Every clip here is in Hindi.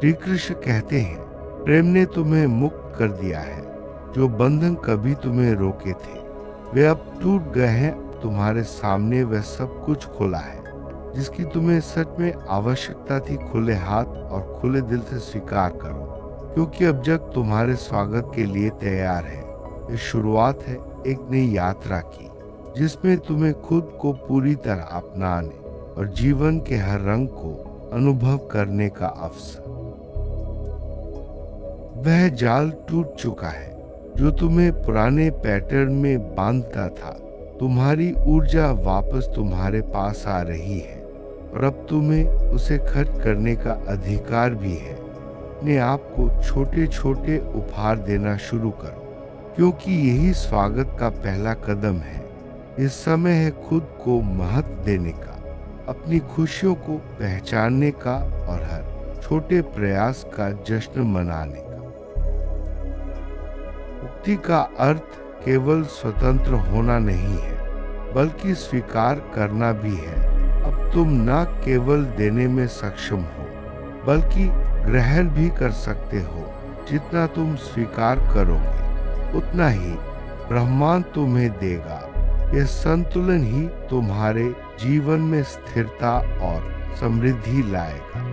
श्री कृष्ण कहते हैं, प्रेम ने तुम्हें मुक्त कर दिया है। जो बंधन कभी तुम्हें रोके थे वे अब टूट गए हैं। तुम्हारे सामने वह सब कुछ खुला है जिसकी तुम्हें सच में आवश्यकता थी। खुले हाथ और खुले दिल से स्वीकार करो, क्योंकि अब जग तुम्हारे स्वागत के लिए तैयार है। ये शुरुआत है एक नई यात्रा की, जिसमें तुम्हें खुद को पूरी तरह अपनाने और जीवन के हर रंग को अनुभव करने का अवसर। वह जाल टूट चुका है जो तुम्हें पुराने पैटर्न में बांधता था। तुम्हारी ऊर्जा वापस तुम्हारे पास आ रही है और अब तुम्हें उसे खर्च करने का अधिकार भी है। अपने आप को छोटे छोटे उपहार देना शुरू करो, क्योंकि यही स्वागत का पहला कदम है। इस समय है खुद को महत्व देने का, अपनी खुशियों को पहचानने का और हर छोटे प्रयास का जश्न मनाने का। मुक्ति का अर्थ केवल स्वतंत्र होना नहीं है, बल्कि स्वीकार करना भी है। अब तुम न केवल देने में सक्षम हो, बल्कि ग्रहण भी कर सकते हो। जितना तुम स्वीकार करोगे उतना ही ब्रह्मांड तुम्हें देगा। यह संतुलन ही तुम्हारे जीवन में स्थिरता और समृद्धि लाएगा।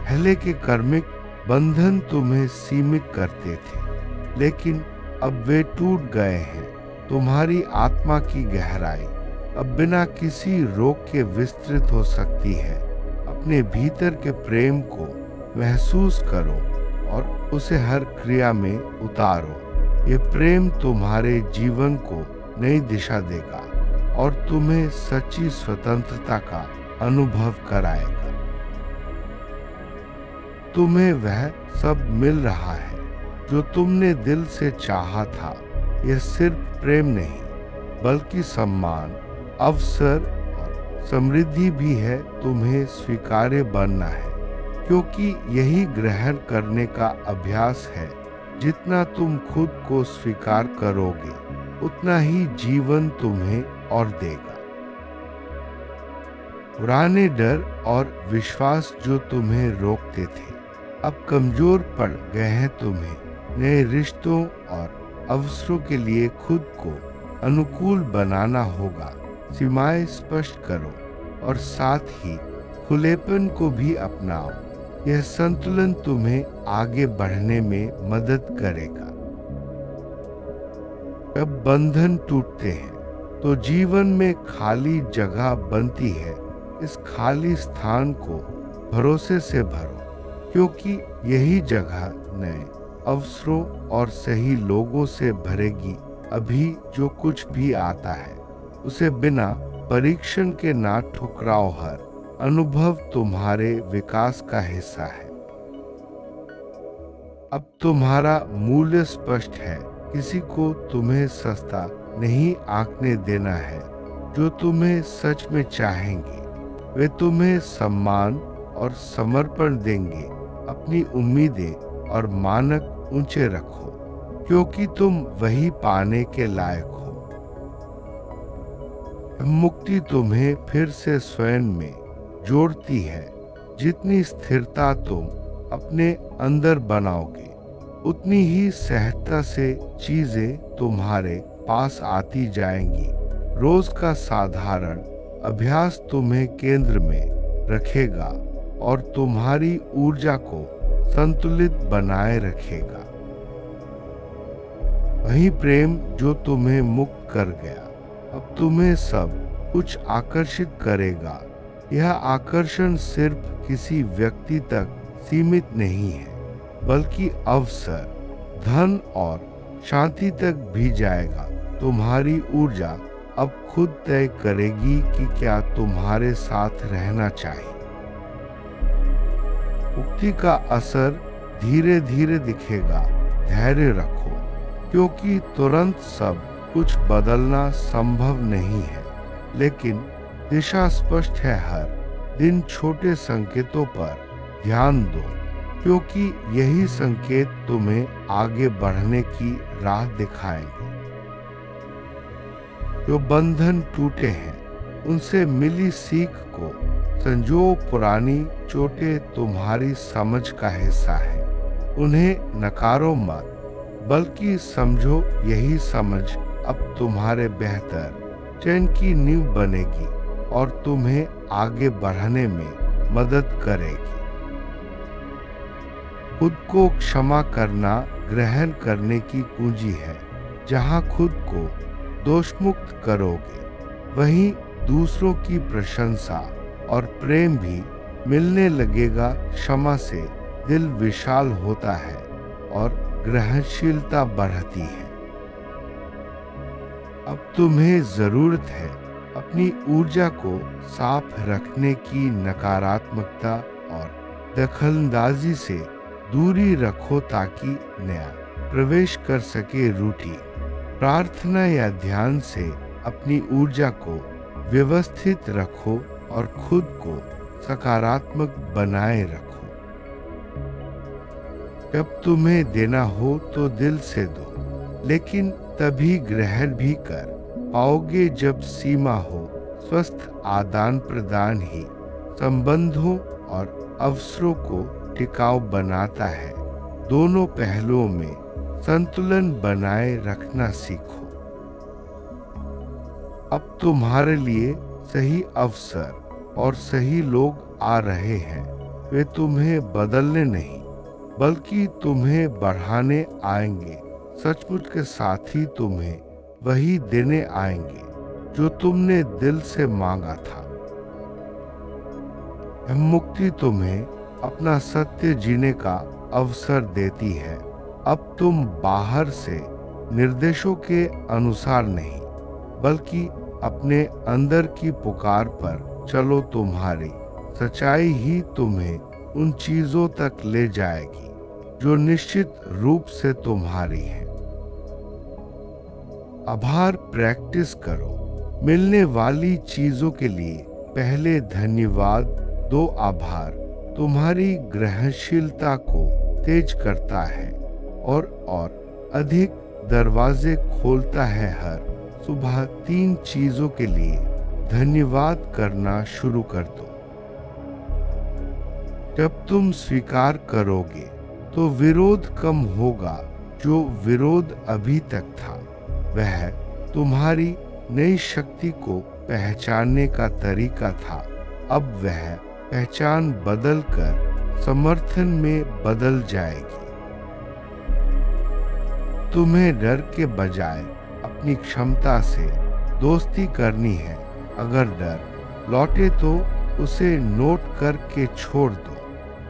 पहले के कर्मिक बंधन तुम्हें सीमित करते थे, लेकिन अब वे टूट गए हैं। तुम्हारी आत्मा की गहराई अब बिना किसी रोक के विस्तृत हो सकती है। अपने भीतर के प्रेम को महसूस करो और उसे हर क्रिया में उतारो। ये प्रेम तुम्हारे जीवन को नई दिशा देगा और तुम्हें सच्ची स्वतंत्रता का अनुभव कराएगा। तुम्हें वह सब मिल रहा है जो तुमने दिल से चाहा था। यह सिर्फ प्रेम नहीं, बल्कि सम्मान, अवसर और समृद्धि भी है। तुम्हें स्वीकार्य बनना है, क्योंकि यही ग्रहण करने का अभ्यास है। जितना तुम खुद को स्वीकार करोगे, उतना ही जीवन तुम्हें और देगा। पुराने डर और विश्वास जो तुम्हें रोकते थे, अब कमजोर पड़ गए हैं। तुम्हें नए रिश्तों और अवसरों के लिए खुद को अनुकूल बनाना होगा। सीमाएं स्पष्ट करो और साथ ही खुलेपन को भी अपनाओ। यह संतुलन तुम्हें आगे बढ़ने में मदद करेगा। जब बंधन टूटते हैं तो जीवन में खाली जगह बनती है। इस खाली स्थान को भरोसे से भरो, क्योंकि यही जगह नए अवसरों और सही लोगों से भरेगी। अभी जो कुछ भी आता है उसे बिना परीक्षण के ना ठुकराओ। हर अनुभव तुम्हारे विकास का हिस्सा है। अब तुम्हारा मूल्य स्पष्ट है। किसी को तुम्हें सस्ता नहीं आंकने देना है। जो तुम्हें सच में चाहेंगे वे तुम्हें सम्मान और समर्पण देंगे। अपनी उम्मीदें और मानक ऊंचे रखो, क्योंकि तुम वही पाने के लायक हो। मुक्ति तुम्हें फिर से स्वयं में जोड़ती है। जितनी स्थिरता तुम अपने अंदर बनाओगे, उतनी ही सहजता से चीजें तुम्हारे पास आती जाएंगी। रोज का साधारण अभ्यास तुम्हें केंद्र में रखेगा और तुम्हारी ऊर्जा को संतुलित बनाए रखेगा। वही प्रेम जो तुम्हें मुक्त कर गया, अब तुम्हें सब कुछ आकर्षित करेगा। यह आकर्षण सिर्फ किसी व्यक्ति तक सीमित नहीं है, बल्कि अवसर, धन और शांति तक भी जाएगा। तुम्हारी ऊर्जा अब खुद तय करेगी कि क्या तुम्हारे साथ रहना चाहिए। मुक्ति का असर धीरे धीरे दिखेगा। धैर्य रखो, क्योंकि तुरंत सब कुछ बदलना संभव नहीं है, लेकिन दिशा स्पष्ट है। हर दिन छोटे संकेतों पर ध्यान दो, क्योंकि यही संकेत तुम्हें आगे बढ़ने की राह दिखाएंगे। जो बंधन टूटे हैं, उनसे मिली सीख को संजो पुरानी चोटें तुम्हारी समझ का हिस्सा है, उन्हें नकारो मत, बल्कि समझो यही समझ अब तुम्हारे बेहतर चैन की नींव बनेगी और तुम्हें आगे बढ़ने में मदद करेगी। खुद को क्षमा करना ग्रहण करने की कुंजी है। जहाँ खुद को दोषमुक्त करोगे, वहीं दूसरों की प्रशंसा और प्रेम भी मिलने लगेगा। क्षमा से दिल विशाल होता है और ग्रहणशीलता बढ़ती है। अब तुम्हें जरूरत है अपनी ऊर्जा को साफ रखने की। नकारात्मकता और दखलंदाजी से दूरी रखो ताकि नया प्रवेश कर सके। रूठी प्रार्थना या ध्यान से अपनी ऊर्जा को व्यवस्थित रखो और खुद को सकारात्मक बनाए रखो। जब तुम्हें देना हो तो दिल से दो, लेकिन तभी ग्रहण भी कर पाओगे जब सीमा हो। स्वस्थ आदान प्रदान ही संबंधों और अवसरों को टिकाऊ बनाता है। दोनों पहलुओं में संतुलन बनाए रखना सीखो। अब तुम्हारे लिए सही अवसर और सही लोग आ रहे हैं। वे तुम्हें बदलने नहीं, बल्कि तुम्हें बढ़ाने आएंगे। सचमुच के साथी तुम्हें वही देने आएंगे जो तुमने दिल से मांगा था। मुक्ति तुम्हें अपना सत्य जीने का अवसर देती है। अब तुम बाहर से निर्देशों के अनुसार नहीं, बल्कि अपने अंदर की पुकार पर चलो। तुम्हारी सच्चाई ही तुम्हें उन चीजों तक ले जाएगी जो निश्चित रूप से तुम्हारी है। आभार प्रैक्टिस करो। मिलने वाली चीजों के लिए पहले धन्यवाद दो। आभार तुम्हारी ग्रहणशीलता को तेज करता है और अधिक दरवाजे खोलता है। हर सुबह 3 चीजों के लिए धन्यवाद करना शुरू कर दो। जब तुम स्वीकार करोगे तो विरोध कम होगा। जो विरोध अभी तक था, वह तुम्हारी नई शक्ति को पहचानने का तरीका था। अब वह पहचान बदलकर समर्थन में बदल जाएगी। तुम्हें डर के बजाय अपनी क्षमता से दोस्ती करनी है। अगर डर लौटे तो उसे नोट करके छोड़ दो।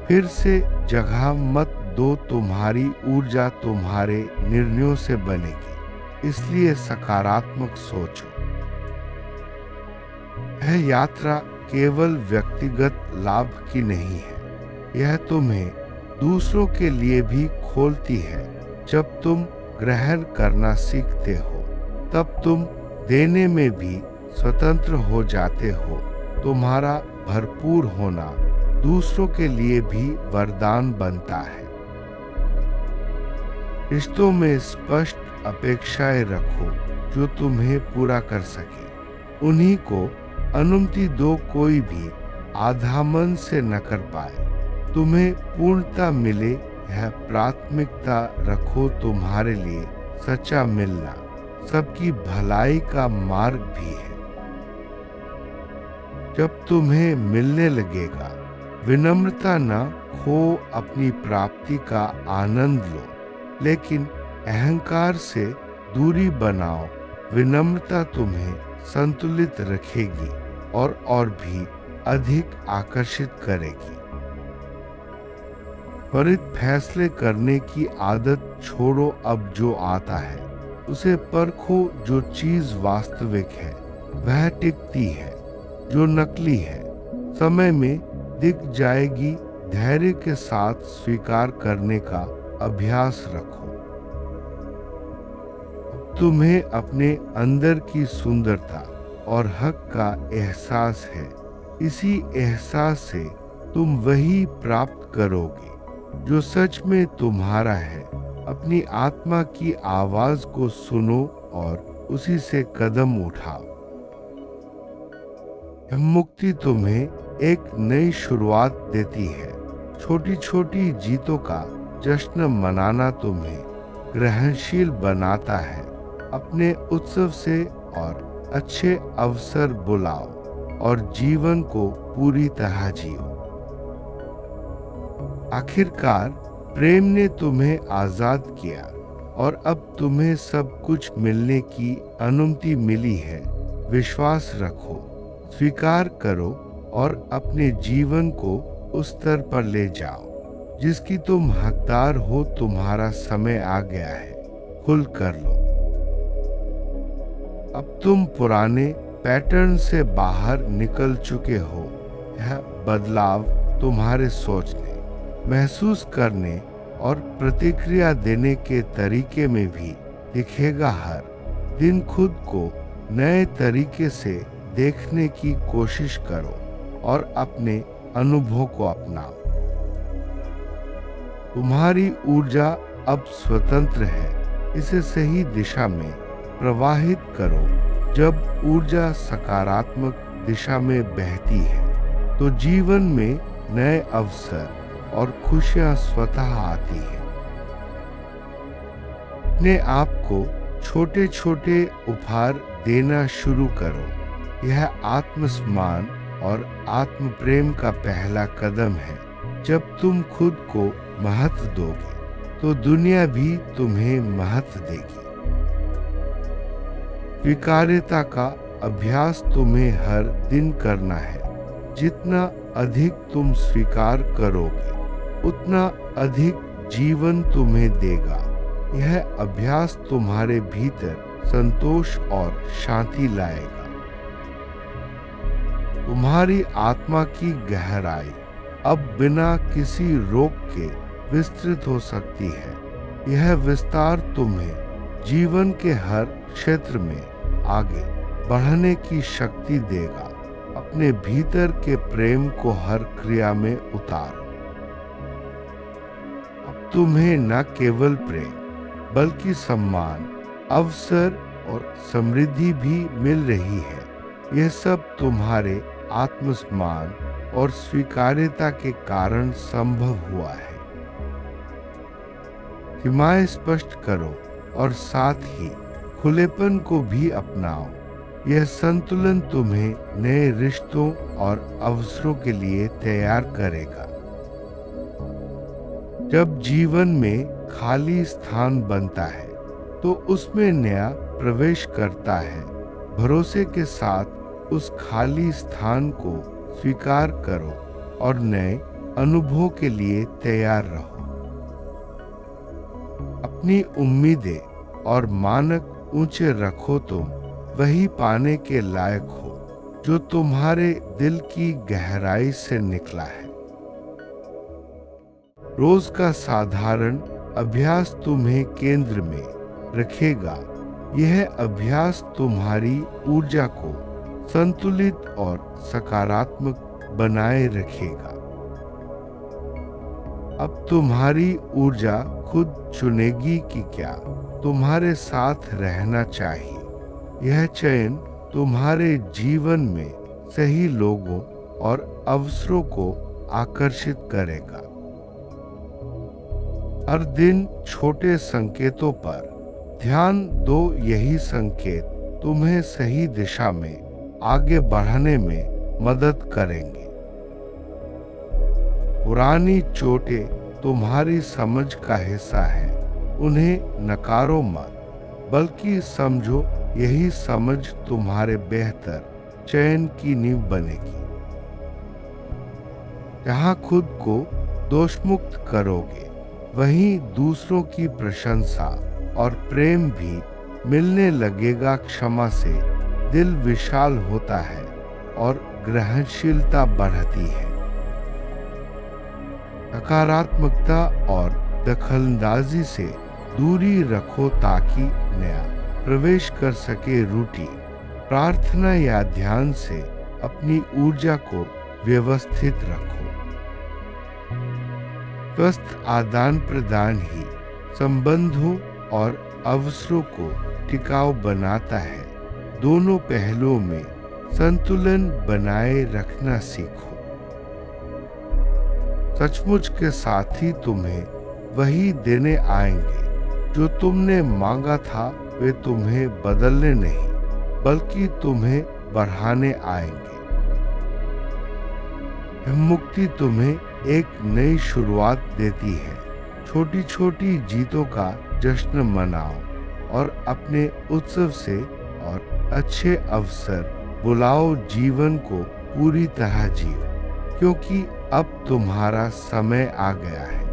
फिर से जगह मत दो। तुम्हारी ऊर्जा तुम्हारे निर्णयों से बनेगी, इसलिए सकारात्मक सोचो। यह यात्रा केवल व्यक्तिगत लाभ की नहीं है, यह तुम्हें दूसरों के लिए भी खोलती है। जब तुम ग्रहण करना सीखते हो, तब तुम देने में भी स्वतंत्र हो जाते हो। तुम्हारा भरपूर होना दूसरों के लिए भी वरदान बनता है। रिश्तों में स्पष्ट अपेक्षाएं रखो जो तुम्हें पूरा कर सके। उन्हीं को अनुमति दो, कोई भी आधा मन से न कर पाए। तुम्हें पूर्णता मिले, यह प्राथमिकता रखो। तुम्हारे लिए सच्चा मिलना सबकी भलाई का मार्ग भी है। जब तुम्हें मिलने लगेगा, विनम्रता न खो। अपनी प्राप्ति का आनंद लो, लेकिन अहंकार से दूरी बनाओ। विनम्रता तुम्हें संतुलित रखेगी और भी अधिक आकर्षित करेगी। त्वरित फैसले करने की आदत छोड़ो। अब जो आता है उसे परखो। जो चीज वास्तविक है वह टिकती है, जो नकली है समय में दिख जाएगी। धैर्य के साथ स्वीकार करने का अभ्यास रखो। तुम्हें अपने अंदर की सुंदरता और हक का एहसास है। इसी एहसास से तुम वही प्राप्त करोगे जो सच में तुम्हारा है। अपनी आत्मा की आवाज को सुनो और उसी से कदम उठाओ। यह मुक्ति तुम्हें एक नई शुरुआत देती है। छोटी छोटी जीतों का जश्न मनाना तुम्हें ग्रहणशील बनाता है। अपने उत्सव से और अच्छे अवसर बुलाओ और जीवन को पूरी तरह जियो। आखिरकार प्रेम ने तुम्हें आजाद किया और अब तुम्हें सब कुछ मिलने की अनुमति मिली है। विश्वास रखो, स्वीकार करो और अपने जीवन को उस स्तर पर ले जाओ जिसकी तुम हकदार हो। तुम्हारा समय आ गया है, खुल कर लो। अब तुम पुराने पैटर्न से बाहर निकल चुके हो। यह बदलाव तुम्हारे सोचने, महसूस करने और प्रतिक्रिया देने के तरीके में भी दिखेगा। हर दिन खुद को नए तरीके से देखने की कोशिश करो और अपने अनुभव को अपनाओ। तुम्हारी ऊर्जा अब स्वतंत्र है। इसे सही दिशा में प्रवाहित करो। जब ऊर्जा सकारात्मक दिशा में बहती है तो जीवन में नए अवसर और खुशियां स्वतः आती हैं। अपने आप को छोटे छोटे उपहार देना शुरू करो। यह आत्मसम्मान और आत्म प्रेम का पहला कदम है। जब तुम खुद को महत्व दोगे तो दुनिया भी तुम्हें महत्व देगी। स्वीकार्यता का अभ्यास तुम्हें हर दिन करना है। जितना अधिक तुम स्वीकार करोगे उतना अधिक जीवन तुम्हें देगा। यह अभ्यास तुम्हारे भीतर संतोष और शांति लाएगा। तुम्हारी आत्मा की गहराई अब बिना किसी रोक के विस्तृत हो सकती है। यह विस्तार तुम्हें जीवन के हर क्षेत्र में आगे बढ़ने की शक्ति देगा। अपने भीतर के प्रेम को हर क्रिया में उतारो। अब तुम्हें न केवल प्रेम बल्कि सम्मान, अवसर और समृद्धि भी मिल रही है। यह सब तुम्हारे आत्मसम्मान और स्वीकार्यता के कारण संभव हुआ है। सीमाएं स्पष्ट करो और साथ ही खुलेपन को भी अपनाओ। यह संतुलन तुम्हें नए रिश्तों और अवसरों के लिए तैयार करेगा। जब जीवन में खाली स्थान बनता है तो उसमें नया प्रवेश करता है। भरोसे के साथ उस खाली स्थान को स्वीकार करो और नए अनुभव के लिए तैयार रहो। अपनी उम्मीदें और मानक ऊंचे रखो। तुम वही पाने के लायक हो जो तुम्हारे दिल की गहराई से निकला है। रोज का साधारण अभ्यास तुम्हें केंद्र में रखेगा। यह अभ्यास तुम्हारी ऊर्जा को संतुलित और सकारात्मक बनाए रखेगा। अब तुम्हारी ऊर्जा खुद चुनेगी कि क्या तुम्हारे साथ रहना चाहिए। यह चयन तुम्हारे जीवन में सही लोगों और अवसरों को आकर्षित करेगा। हर दिन छोटे संकेतों पर ध्यान दो। यही संकेत तुम्हें सही दिशा में आगे बढ़ने में मदद करेंगे। पुरानी चोटें तुम्हारी समझ का हिस्सा है। उन्हें नकारो मत बल्कि समझो। यही समझ तुम्हारे बेहतर चयन की नींव बनेगी। जहाँ खुद को दोषमुक्त करोगे वहीं दूसरों की प्रशंसा और प्रेम भी मिलने लगेगा। क्षमा से दिल विशाल होता है और ग्रहणशीलता बढ़ती है। नकारात्मकता और दखलंदाजी से दूरी रखो ताकि नया प्रवेश कर सके। रूटीन, प्रार्थना या ध्यान से अपनी ऊर्जा को व्यवस्थित रखो। स्वस्थ आदान प्रदान ही संबंधों और अवसरों को टिकाऊ बनाता है। दोनों पहलुओं में संतुलन बनाए रखना सीखो। सचमुच के साथी तुम्हें वही देने आएंगे जो तुमने मांगा था। वे तुम्हें बदलने नहीं बल्कि तुम्हें बढ़ाने आएंगे। मुक्ति तुम्हें एक नई शुरुआत देती है। छोटी छोटी जीतों का जश्न मनाओ और अपने उत्सव से और अच्छे अवसर बुलाओ। जीवन को पूरी तरह जियो, क्योंकि अब तुम्हारा समय आ गया है।